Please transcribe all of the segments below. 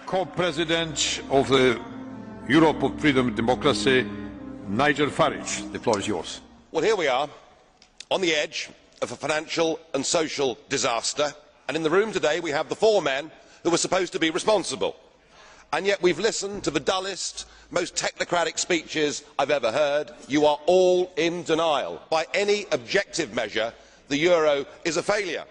Co-President of the Europe of Freedom and Democracy, Nigel Farage. The floor is yours. Well, here we are, on the edge of a financial and social disaster, and in the room today we have the four men who were supposed to be responsible. And yet we've listened to the dullest, most technocratic speeches I've ever heard. You are all in denial. By any objective measure, the euro is a failure.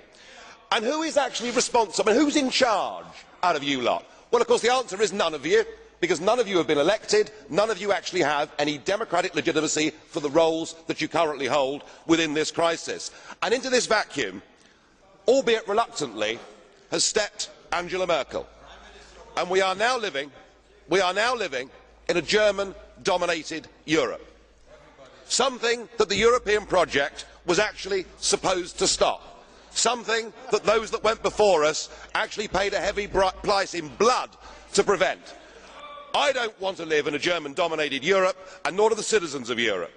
And who is actually responsible? And who's in charge out of you lot? Well, of course, the answer is none of you, because none of you have been elected, none of you actually have any democratic legitimacy for the roles that you currently hold within this crisis. And into this vacuum, albeit reluctantly, has stepped Angela Merkel. And we are now living in a German-dominated Europe. Something that the European project was actually supposed to stop. Something that those that went before us actually paid a heavy price in blood to prevent. I don't want to live in a German-dominated Europe, and nor do the citizens of Europe.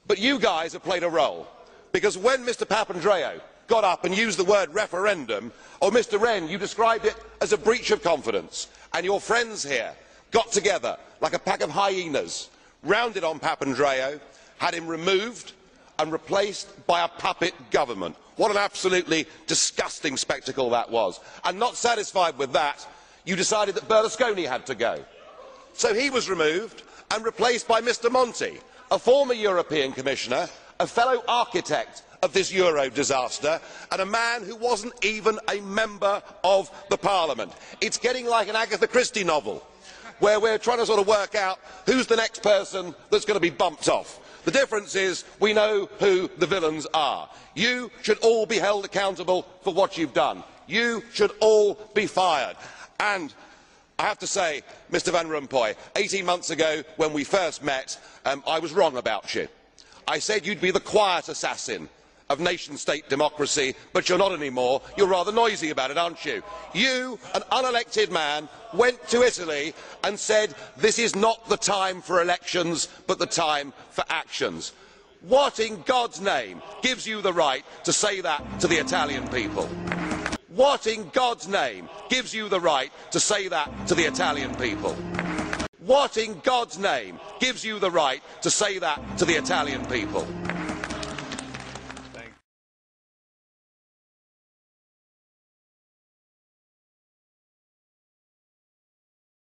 But you guys have played a role, because when Mr Papandreou got up and used the word referendum, or Mr Rehn, you described it as a breach of confidence, and your friends here got together like a pack of hyenas, rounded on Papandreou, had him removed and replaced by a puppet government. What an absolutely disgusting spectacle that was. And not satisfied with that, you decided that Berlusconi had to go. So he was removed and replaced by Mr Monti, a former European Commissioner, a fellow architect of this euro disaster, and a man who wasn't even a member of the Parliament. It's getting like an Agatha Christie novel, where we're trying to sort of work out who's the next person that's going to be bumped off. The difference is we know who the villains are. You should all be held accountable for what you've done. You should all be fired. And I have to say, Mr Van Rompuy, 18 months ago when we first met, I was wrong about you. I said you'd be the quiet assassin of nation-state democracy, but you're not anymore. You're rather noisy about it, aren't you? You, an unelected man, went to Italy and said this is not the time for elections, but the time for actions. What in God's name gives you the right to say that to the Italian people? What in God's name gives you the right to say that to the Italian people? What in God's name gives you the right to say that to the Italian people?